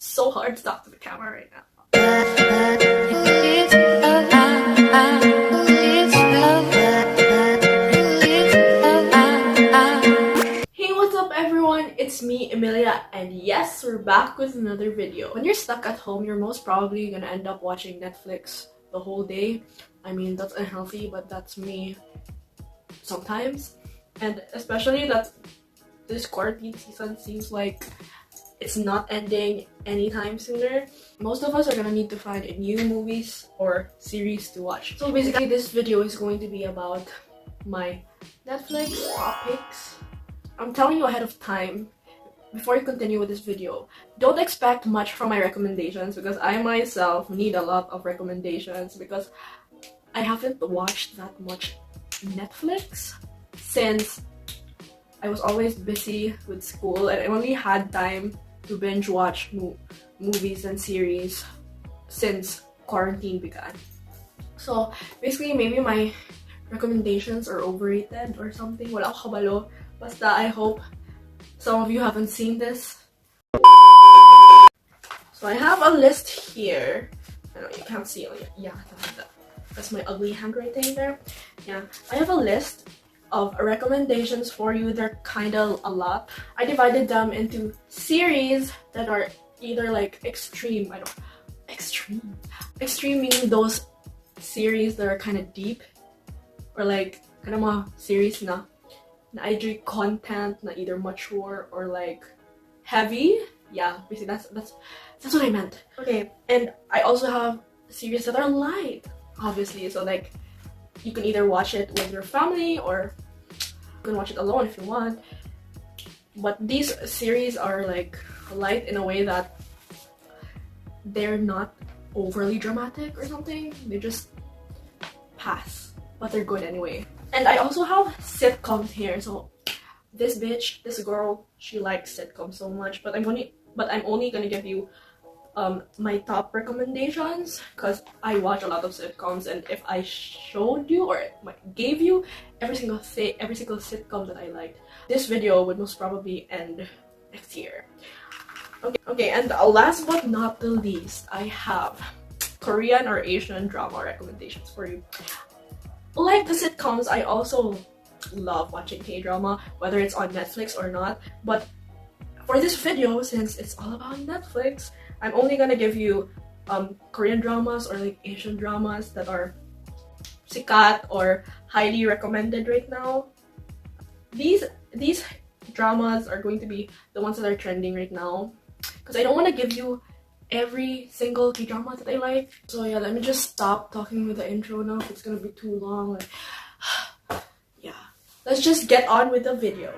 so hard to talk to the camera right now. Hey, what's up everyone? It's me, Emilia, and yes, we're back with another video. When you're stuck at home, you're most probably gonna end up watching Netflix the whole day. I mean, that's unhealthy, but that's me sometimes. And especially that this quarantine season seems like it's not ending anytime sooner. Most of us are gonna need to find new movies or series to watch. So basically this video is going to be about my Netflix top picks. I'm telling you ahead of time, before you continue with this video, don't expect much from my recommendations because I myself need a lot of recommendations because I haven't watched that much Netflix since I was always busy with school and I only had time to binge watch movies and series since quarantine began. So basically maybe my recommendations are overrated or something. Wala ako kabalo. Basta I hope some of you haven't seen this. So I have a list here. I know you can't see it. Yeah, that's my ugly handwriting there. Yeah, I have a list of recommendations for you. They're kind of a lot. I divided them into series that are either like extreme, extreme meaning those series that are kind of deep, or like kind of mga series na IG content na either mature or like heavy. Yeah, basically that's what I meant. Okay, and I also have series that are light, obviously, so like you can either watch it with your family or you can watch it alone if you want. But these series are like light in a way that they're not overly dramatic or something. They just pass, but they're good anyway. And I also have sitcoms here. So this girl, she likes sitcoms so much, but I'm only gonna give you my top recommendations because I watch a lot of sitcoms, and if I showed you or gave you every single sitcom that I liked, this video would most probably end next year. Okay, and last but not the least, I have Korean or Asian drama recommendations for you. Like the sitcoms, I also love watching K-drama, whether it's on Netflix or not. But for this video, since it's all about Netflix, I'm only gonna give you Korean dramas or like Asian dramas that are sikat or highly recommended right now. These dramas are going to be the ones that are trending right now because I don't want to give you every single K-drama that I like. So yeah, let me just stop talking with the intro now if it's gonna be too long. Like, yeah, let's just get on with the video.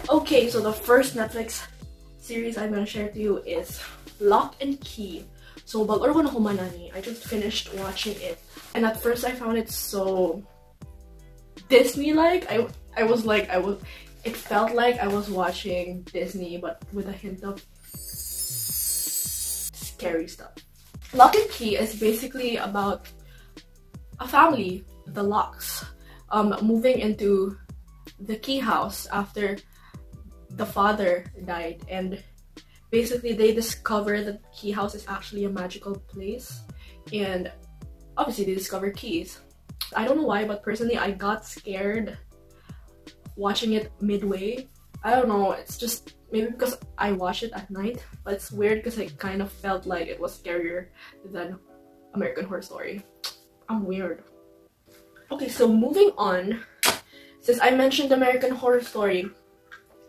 Okay, so the first Netflix series I'm gonna share to you is Lock and Key. So bago ko na humanani, I just finished watching it, and at first I found it so Disney-like. It felt like I was watching Disney but with a hint of scary stuff. Lock and Key is basically about a family, the Locks, moving into the Key house after the father died, and basically they discover that Key house is actually a magical place, and obviously they discover keys. I don't know why, but personally I got scared watching it midway. I don't know, it's just maybe because I watched it at night, but it's weird because I kind of felt like it was scarier than American Horror Story. I'm weird. Okay, so moving on, since I mentioned American Horror Story,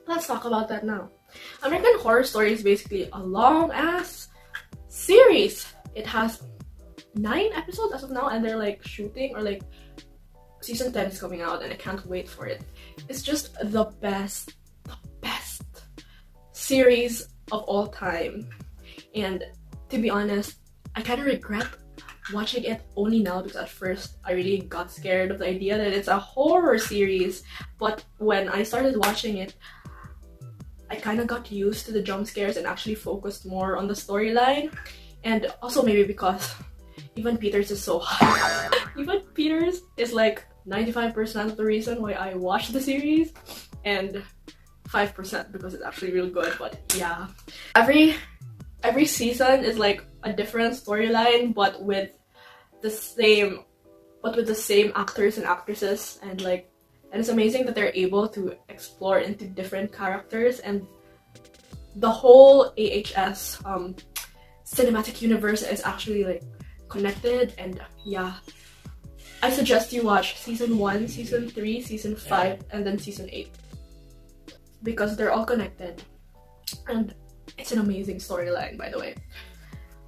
let's talk about that now. American Horror Story is basically a long ass series. It has 9 episodes as of now, and they're like shooting, or like season 10 is coming out and I can't wait for it. It's just the best series of all time. And to be honest, I kind of regret watching it only now because at first I really got scared of the idea that it's a horror series, but when I started watching it, I kind of got used to the jump scares and actually focused more on the storyline. And also maybe because Evan Peters is so hot. Even Peters is like 95% of the reason why I watched the series, and 5% because it's actually real good. But yeah, every season is like a different storyline, but with the same actors and actresses, and it's amazing that they're able to explore into different characters, and the whole AHS cinematic universe is actually like connected. And yeah, I suggest you watch season 1, season 3, season 5, and then season 8 because they're all connected, and it's an amazing storyline, by the way.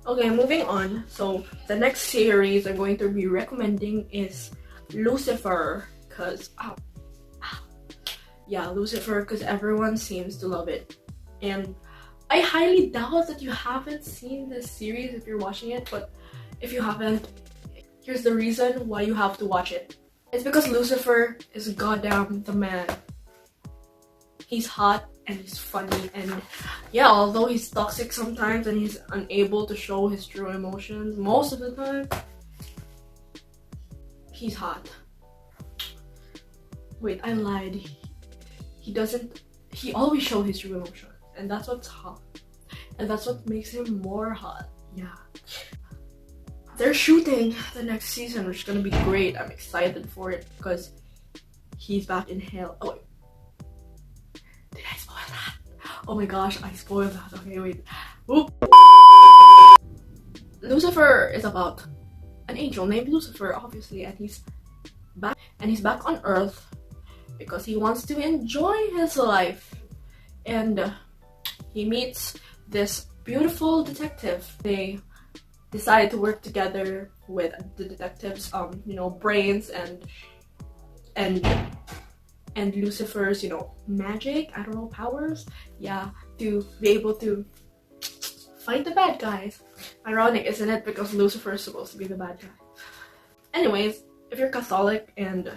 Okay, moving on. So the next series I'm going to be recommending is Lucifer, because Lucifer, because everyone seems to love it. And I highly doubt that you haven't seen this series if you're watching it, but if you haven't, here's the reason why you have to watch it. It's because Lucifer is goddamn the man. He's hot and he's funny, and yeah, although he's toxic sometimes and he's unable to show his true emotions most of the time, he's hot. Wait, I lied. He always shows his true emotions, and that's what's hot. And that's what makes him more hot. Yeah. They're shooting the next season, which is gonna be great. I'm excited for it because he's back in hell. Oh, wait. Did I spoil that? Oh my gosh, I spoiled that. Okay, wait. Oop. Lucifer is about an angel named Lucifer, obviously, and he's back on Earth because he wants to enjoy his life. And he meets this beautiful detective. They decide to work together with the detective's brains and Lucifer's magic, I don't know, powers, yeah, to be able to fight the bad guys. Ironic, isn't it? Because Lucifer is supposed to be the bad guy. Anyways, if you're Catholic and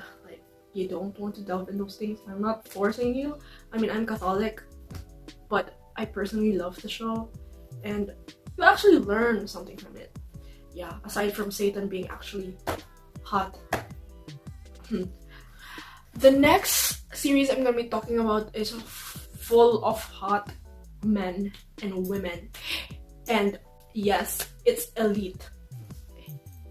you don't want to delve in those things, I'm not forcing you. I mean, I'm Catholic, but I personally love the show, and you actually learn something from it. Yeah, aside from Satan being actually hot. The next series I'm gonna be talking about is full of hot men and women, and yes, it's Elite.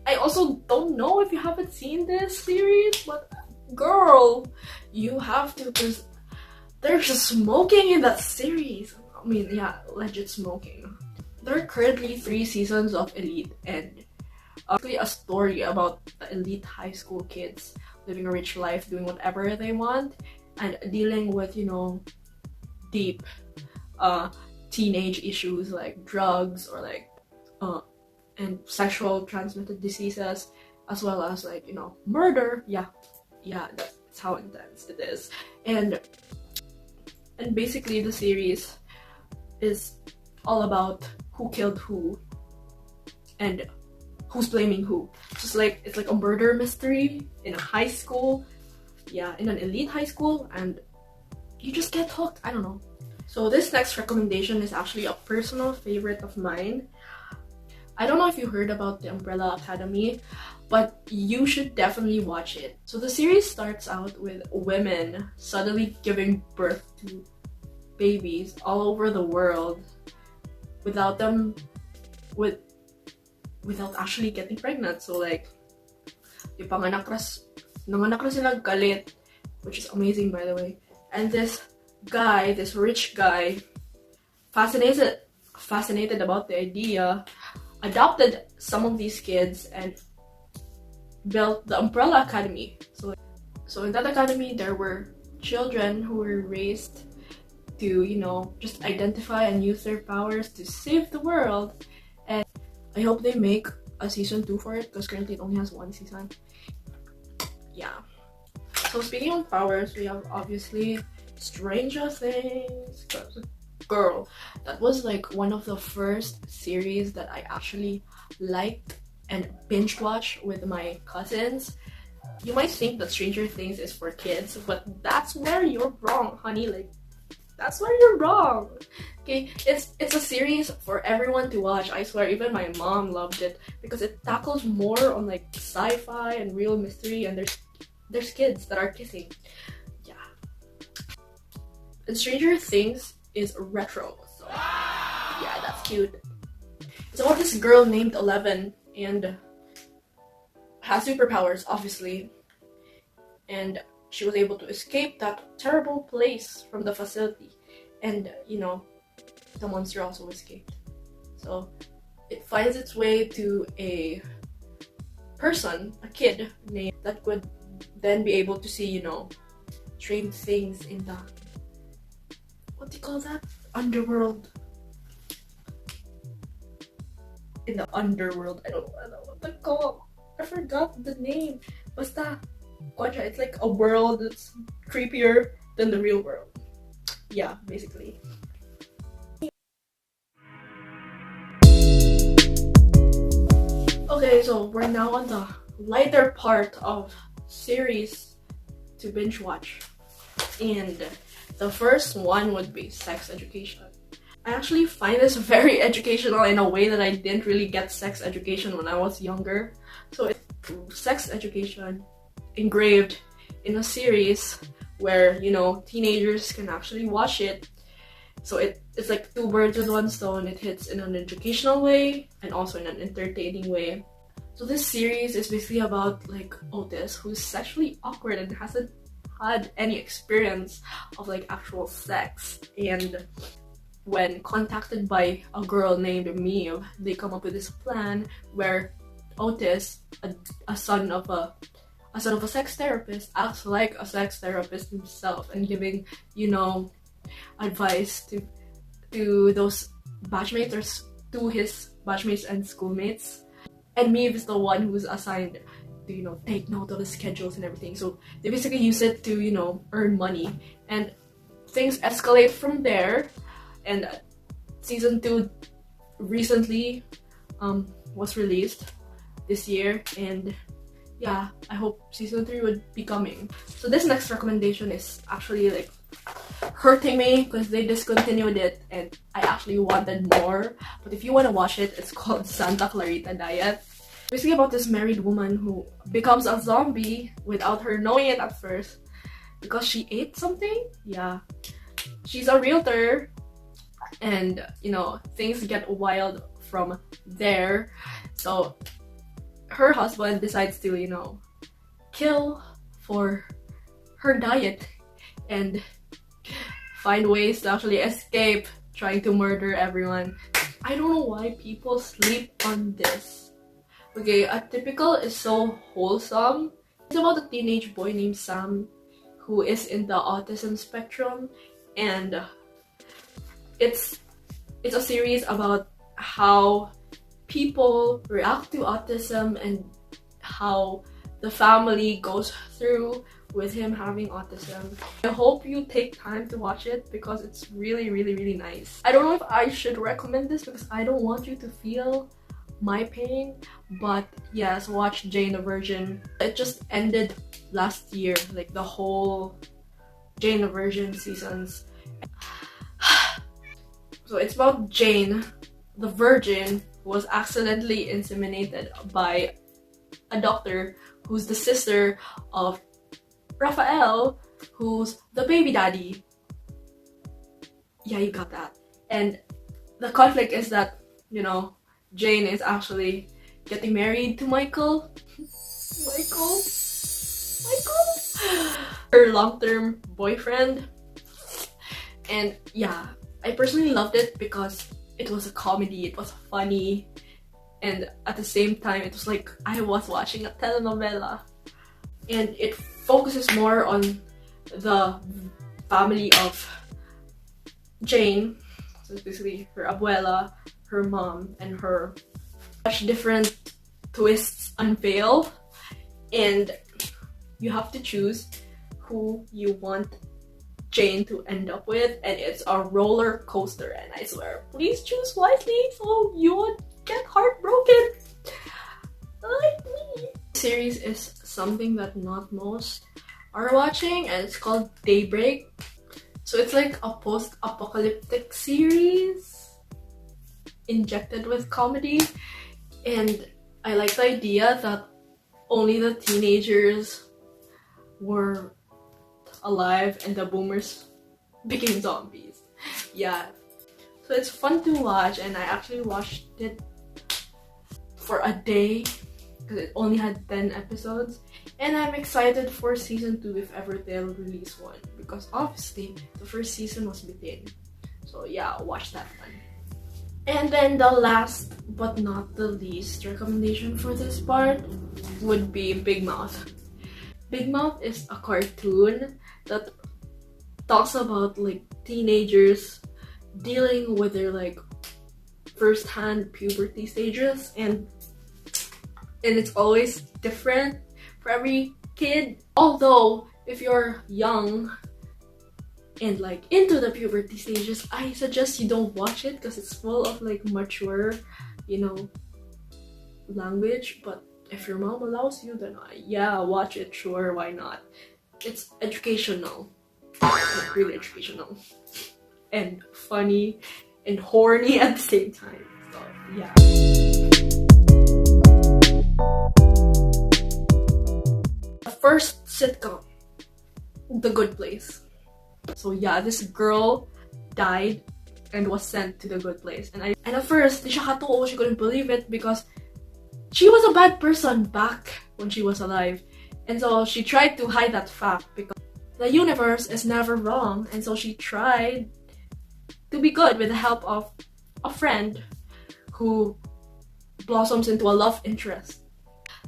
I also don't know if you haven't seen this series, but girl, you have to, because there's just smoking in that series. I mean, yeah, legit smoking. There are currently 3 seasons of Elite, and actually a story about the elite high school kids living a rich life, doing whatever they want, and dealing with, deep teenage issues like drugs or and sexual transmitted diseases, as well as murder. Yeah, that's how intense it is. And basically the series is all about who killed who and who's blaming who. It's like a murder mystery in a high school, yeah, in an elite high school, and you just get hooked. I don't know. So this next recommendation is actually a personal favorite of mine. I don't know if you heard about the Umbrella Academy, but you should definitely watch it. So the series starts out with women suddenly giving birth to babies all over the world without actually getting pregnant. So nanganak na sila galit, which is amazing, by the way. And this rich guy, fascinated about the idea, adopted some of these kids and built the Umbrella Academy. So in that academy, there were children who were raised to, just identify and use their powers to save the world. And I hope they make a season 2 for it, because currently it only has 1 season. Yeah. So speaking of powers, we have obviously Stranger Things. Girl, that was one of the first series that I actually liked and binge watched with my cousins. You might think that Stranger Things is for kids, but that's where you're wrong, honey. That's where you're wrong. Okay, it's a series for everyone to watch. I swear, even my mom loved it because it tackles more on like sci-fi and real mystery, and there's kids that are kissing. Yeah. And Stranger Things is retro, so yeah, that's cute. It's about this girl named 11 and has superpowers, obviously, and she was able to escape that terrible place from the facility, and you know, the monster also escaped. So it finds its way to a person, a kid named that could then be able to see, you know, strange things in the, what do you call that? Underworld. In the underworld. I don't know what to call. I forgot the name. Basta, it's like a world that's creepier than the real world. Yeah, basically. Okay, so we're now on the lighter part of series to binge watch. And the first one would be Sex Education. I actually find this very educational in a way that I didn't really get sex education when I was younger. So it's sex education engraved in a series where, you know, teenagers can actually watch it. So it's like two birds with one stone. It hits in an educational way and also in an entertaining way. So this series is basically about like Otis, who's sexually awkward and hasn't had any experience of like actual sex. And when contacted by a girl named Emilia, they come up with this plan where Otis, a son of a sex therapist, acts like a sex therapist himself and giving, you know, advice to those batchmates or to his batchmates and schoolmates. And Maeve is the one who's assigned to, you know, take note of the schedules and everything. So they basically use it to, you know, earn money. And things escalate from there. And season 2 recently was released this year. And yeah, I hope season 3 would be coming. So this next recommendation is actually like hurting me because they discontinued it and I actually wanted more. But if you want to watch it, it's called Santa Clarita Diet. Basically about this married woman who becomes a zombie without her knowing it at first because she ate something. Yeah, she's a realtor and, you know, things get wild from there. So her husband decides to, you know, kill for her diet and find ways to actually escape trying to murder everyone. I don't know why people sleep on this. Okay, Atypical is so wholesome. It's about a teenage boy named Sam who is in the autism spectrum, and it's a series about how people react to autism and how the family goes through with him having autism. I hope you take time to watch it because it's really, really, really nice. I don't know if I should recommend this because I don't want you to feel my pain, but yes, watch Jane the Virgin. It just ended last year, like the whole Jane the Virgin seasons. So it's about Jane the Virgin who was accidentally inseminated by a doctor who's the sister of Raphael, who's the baby daddy. Yeah, you got that. And the conflict is that, you know, Jane is actually getting married to Michael, her long-term boyfriend. And yeah, I personally loved it because it was a comedy, it was funny, and at the same time it was like I was watching a telenovela. And it focuses more on the family of Jane, so it's basically her abuela, her mom, and her. Such different twists unveil, and you have to choose who you want Jane to end up with, and it's a roller coaster, and I swear, please choose wisely so you won't get heartbroken like me. This series is something that not most are watching, and it's called Daybreak. So it's like a post-apocalyptic series injected with comedy, and I like the idea that only the teenagers were alive and the boomers became zombies. Yeah, so it's fun to watch, and I actually watched it for a day because it only had 10 episodes, and I'm excited for season 2 if ever they'll release one, because obviously the first season was bitin. So yeah, watch that one. And then the last but not the least recommendation for this part would be Big Mouth. Big Mouth is a cartoon that talks about like teenagers dealing with their like first-hand puberty stages, and it's always different for every kid. Although if you're young and like into the puberty stages, I suggest you don't watch it because it's full of like mature, you know, language. But if your mom allows you, then yeah, watch it, sure, why not? It's educational, like really educational, and funny and horny at the same time. So yeah. The first sitcom, The Good Place. So yeah, this girl died and was sent to the good place. And at first, she couldn't believe it because she was a bad person back when she was alive. And so she tried to hide that fact because the universe is never wrong. And so she tried to be good with the help of a friend who blossoms into a love interest.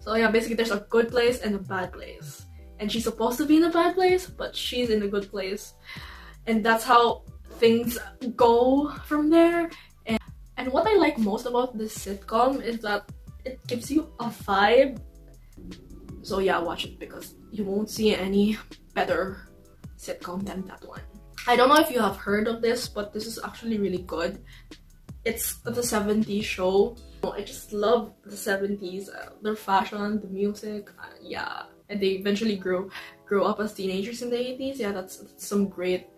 So yeah, basically there's a good place and a bad place. And she's supposed to be in a bad place, but she's in a good place. And that's how things go from there. And what I like most about this sitcom is that it gives you a vibe. So yeah, watch it because you won't see any better sitcom than that one. I don't know if you have heard of this, but this is actually really good. It's the 70s show. I just love the 70s, their fashion, the music, yeah. And they eventually grow up as teenagers in the 80s. Yeah, that's some great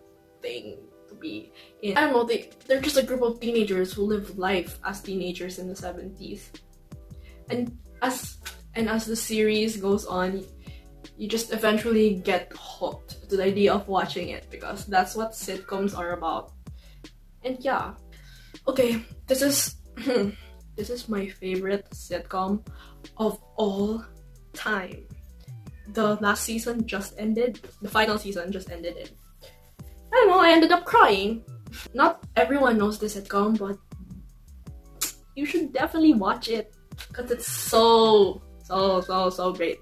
thing to be in. I don't know, they're just a group of teenagers who live life as teenagers in the 70s. And as the series goes on, you just eventually get hooked to the idea of watching it because that's what sitcoms are about. And yeah. Okay, this is this is my favorite sitcom of all time. The last season just ended. The final season just ended, and I don't know, I ended up crying. Not everyone knows this sitcom, but you should definitely watch it because it's so great.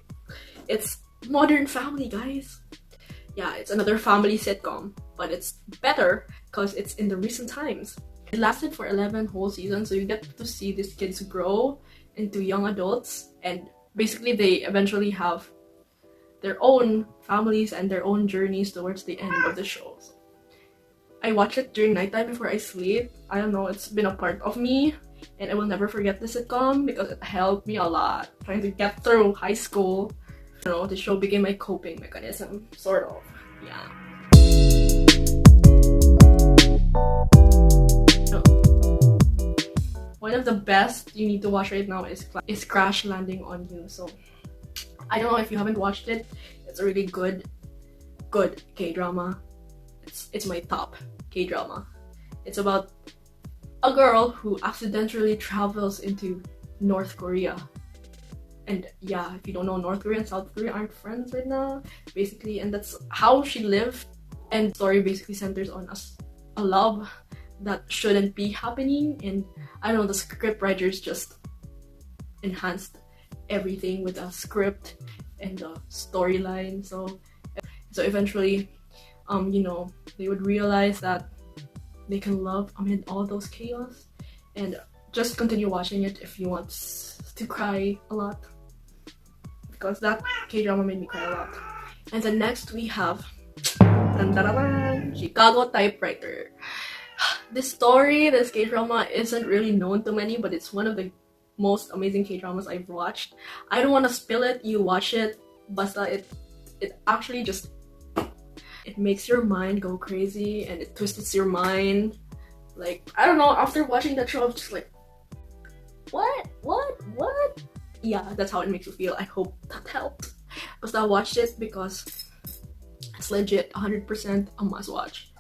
It's Modern Family, guys. Yeah, it's another family sitcom, but it's better because it's in the recent times. It lasted for 11 whole seasons, so you get to see these kids grow into young adults, and basically they eventually have their own families and their own journeys towards the end of the show. I watch it during nighttime before I sleep. I don't know, it's been a part of me, and I will never forget the sitcom because it helped me a lot trying to get through high school. You know, the show became my coping mechanism, sort of. Yeah. One of the best you need to watch right now is Crash Landing on You. So I don't know if you haven't watched it. It's a really good K-drama. It's my top K-drama. It's about a girl who accidentally travels into North Korea. And yeah, if you don't know, North Korea and South Korea aren't friends right now, basically, and that's how she lived. And the story basically centers on a love that shouldn't be happening, and I don't know, the script writers just enhanced everything with a script and the storyline. So eventually, you know, they would realize that they can love amid all those chaos. And just continue watching it if you want to cry a lot, because that K-drama made me cry a lot. And then next we have Chicago Typewriter. This K-drama isn't really known to many, but it's one of the most amazing K-dramas I've watched. I don't want to spill it, you watch it, basta it actually just It makes your mind go crazy and it twists your mind. Like, I don't know, after watching that show, I'm just like, what? Yeah, that's how it makes you feel. I hope that helped. Because I watched it because it's legit 100% a must watch.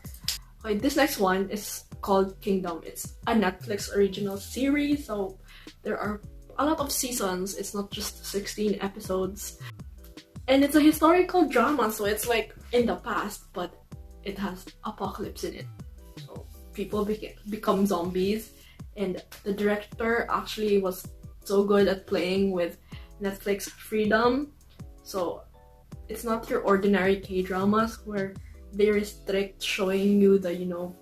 Okay, this next one is called Kingdom. It's a Netflix original series, so there are a lot of seasons. It's not just 16 episodes. And it's a historical drama, so it's like in the past, but it has apocalypse in it. So people become zombies, and the director actually was so good at playing with Netflix freedom. So it's not your ordinary K-dramas where they restrict showing you the, you know,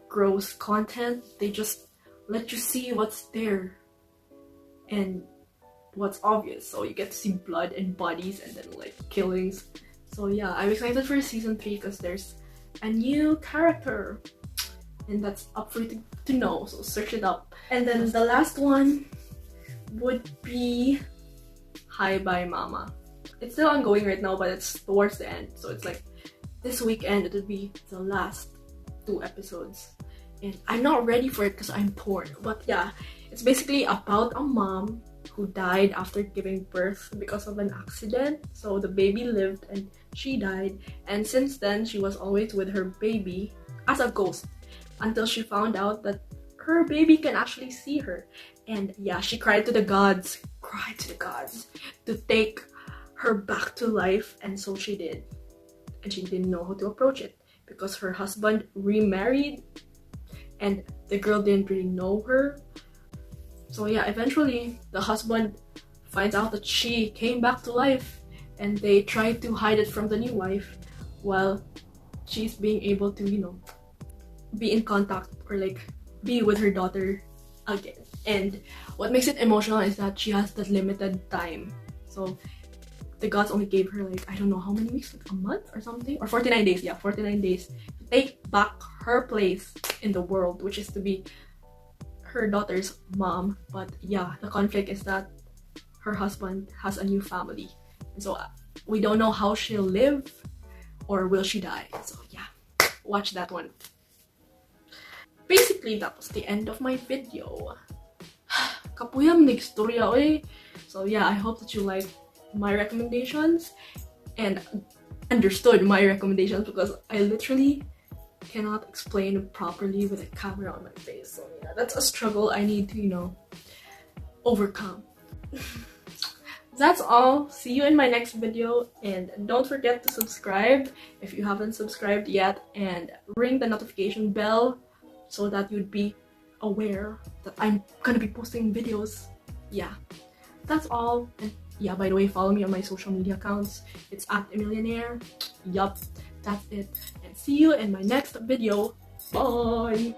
gross content. They just let you see what's there and what's obvious. So you get to see blood and bodies and then like killings. So yeah, I'm excited for season 3 because there's a new character and that's up for you to know, so search it up. And then the last one would be Hi Bye Mama. It's still ongoing right now, but it's towards the end, so it's like this weekend it would be the last 2 episodes, and I'm not ready for it because I'm torn. But yeah, it's basically about a mom who died after giving birth because of an accident. So the baby lived and she died, and since then she was always with her baby as a ghost until she found out that her baby can actually see her. And yeah, she cried to the gods to take her back to life, and so she did. And she didn't know how to approach it because her husband remarried and the girl didn't really know her. So yeah, eventually the husband finds out that she came back to life, and they try to hide it from the new wife while she's being able to, you know, be in contact or like be with her daughter again. And what makes it emotional is that she has that limited time. So the gods only gave her like, I don't know how many weeks, like a month or something, or 49 days. Yeah, 49 days to take back her place in the world, which is to be her daughter's mom. But yeah, the conflict is that her husband has a new family, and so we don't know how she'll live or will she die. So yeah, watch that one. Basically, that was the end of my video. Kapuyam nagstorya eh. So yeah, I hope that you liked my recommendations and understood my recommendations, because I literally cannot explain properly with a camera on my face. So yeah, that's a struggle I need to, you know, overcome. That's all. See you in my next video, and don't forget to subscribe if you haven't subscribed yet, and ring the notification bell so that you'd be aware that I'm gonna be posting videos. Yeah, that's all. And yeah, by the way, follow me on my social media accounts. It's @emilianaire. Yup, that's it. And see you in my next video. Bye!